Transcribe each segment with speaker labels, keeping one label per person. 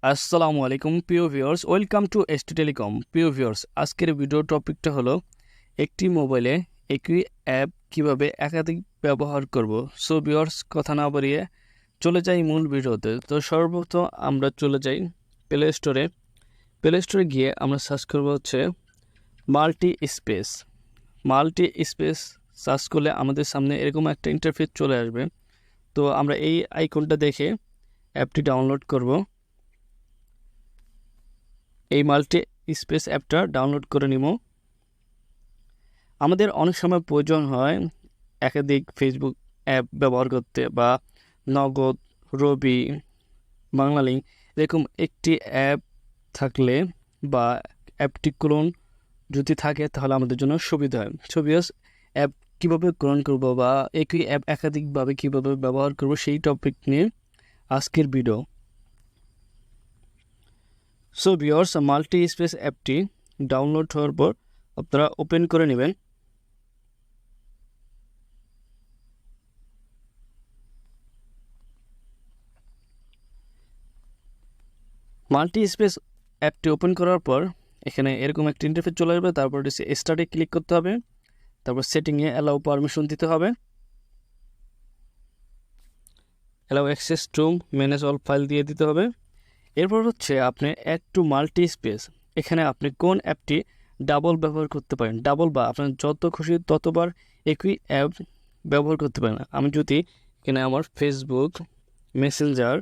Speaker 1: আসসালামু আলাইকুম প্রিয় viewers, welcome to ST telecom. প্রিয় ভিউয়ার্স, আজকের ভিডিও টপিকটা হলো একটি মোবাইলে একই অ্যাপ কিভাবে একাধিক ব্যবহার করব। সো ভিউয়ার্স, কথা না বাড়িয়ে চলে যাই মূল ভিডিওতে। তো সর্বপ্রথম আমরা চলে যাই প্লে স্টোরে। প্লে স্টোরে গিয়ে আমরা সার্চ করব হচ্ছে মাল্টি স্পেস সার্চ করলে আমাদের সামনে এরকম একটা ইন্টারফেস চলে আসবে। তো আমরা এই আইকনটা দেখে অ্যাপটি ডাউনলোড করব। এই মাল্টি স্পেস অ্যাপটা ডাউনলোড করে নিব। আমাদের অনেক সময় প্রয়োজন হয় একাধিক ফেসবুক অ্যাপ ব্যবহার করতে, বা নগদ, রবি, বাংলালিংক এরকম একটি অ্যাপ থাকলে বা অ্যাপটি ক্লোন যদি থাকে তাহলে আমাদের জন্য সুবিধা হয়। ছবিয়াস অ্যাপ কীভাবে ক্লোন করব বা একই অ্যাপ একাধিকভাবে কীভাবে ব্যবহার করব সেই টপিক নিয়ে আজকের video. So viewers, multi space অ্যাপটি ডাউনলোড হওয়ার পর আপনারা ওপেন করে নেবেন। মাল্টি স্পেস অ্যাপটি ওপেন করার পর এখানে এরকম একটা ইন্টারফেস চলে আসবে। তারপর স্টার্টে ক্লিক করতে হবে, তারপর সেটিংয়ে অ্যালাউ পারমিশন দিতে হবে, allow access to manage all file দিয়ে দিতে হবে। এরপর হচ্ছে আপনি অ্যাড টু মাল্টি স্পেস, এখানে আপনি কোন অ্যাপটি ডাবল ব্যবহার করতে পারেন, ডাবল বা আপনার যত খুশি ততবার একই অ্যাপ ব্যবহার করতে পারেন। আমি যদি এখানে আমার ফেসবুক, মেসেঞ্জার,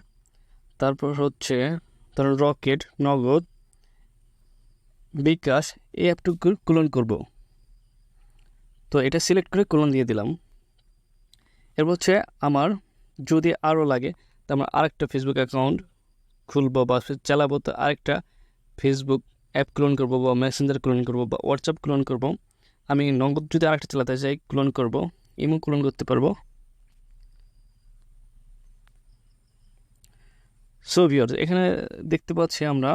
Speaker 1: তারপর হচ্ছে ধরুন রকেট, নগদ, বিকাশ এই অ্যাপটুকু ক্লোন করব। তো এটা সিলেক্ট করে ক্লোন দিয়ে দিলাম। এরপর হচ্ছে আমার যদি আরও লাগে তো আমার আরেকটা ফেসবুক অ্যাকাউন্ট খুলবো বা চালাবো, তো আরেকটা ফেসবুক অ্যাপ ক্লোন করব বা মেসেঞ্জার ক্লোন করব বা হোয়াটসঅ্যাপ ক্লোন করব। আমি নগদ যদি আরেকটা চালাতে চাই ক্লোন করব, ইমো ক্লোন করতে পারবো। সো ভিউয়ার্স, এখানে দেখতে পাচ্ছি আমরা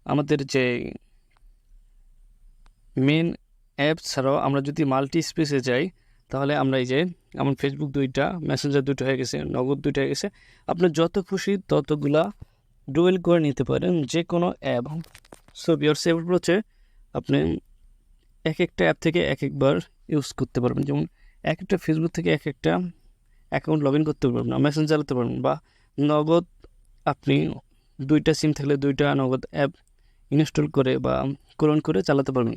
Speaker 1: আমাদের যে মেন অ্যাপ ছাড়াও আমরা যদি মাল্টি স্পেসে যাই তাহলে আমরা এই যে আমার ফেসবুক দুইটা, মেসেঞ্জার দুইটা হয়ে গেছে, নগদ দুইটা হয়ে গেছে। আপনার যত খুশি ততগুলা ডুয়েল করে নিতে পারেন যে কোনো অ্যাপ। সো ভিউয়ার্স, এরপর হচ্ছে আপনি এক একটা অ্যাপ থেকে এক একবার ইউজ করতে পারবেন। যেমন এক একটা ফেসবুক থেকে এক একটা অ্যাকাউন্ট লগ ইন করতে পারবেন, মেসেঞ্জার চালাতে পারবেন, বা নগদ আপনি দুইটা সিম থাকলে দুইটা নগদ অ্যাপ ইনস্টল করে বা ক্লোন করে চালাতে পারবেন।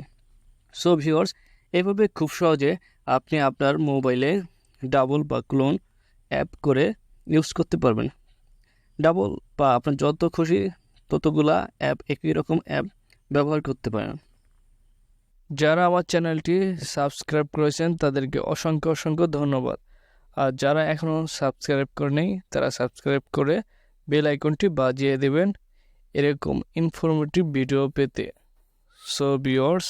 Speaker 1: সো ভিউয়ার্স, এভাবে খুব সহজে আপনি আপনার মোবাইলে ডাবল বা ক্লোন অ্যাপ করে ইউজ করতে পারবেন। ডাবল বা আপনার যত খুশি ততগুলা অ্যাপ, একই রকম অ্যাপ ব্যবহার করতে পারেন। যারা আমার চ্যানেলটি সাবস্ক্রাইব করেছেন তাদেরকে অসংখ্য ধন্যবাদ। আর যারা এখনও সাবস্ক্রাইব করেনি তারা সাবস্ক্রাইব করে বেল আইকনটি বাজিয়ে দেবেন এরকম ইনফরমেটিভ ভিডিও পেতে। সো ভিউয়ার্স,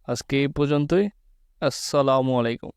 Speaker 1: আজকে এই পর্যন্তই। আসসালামু আলাইকুম।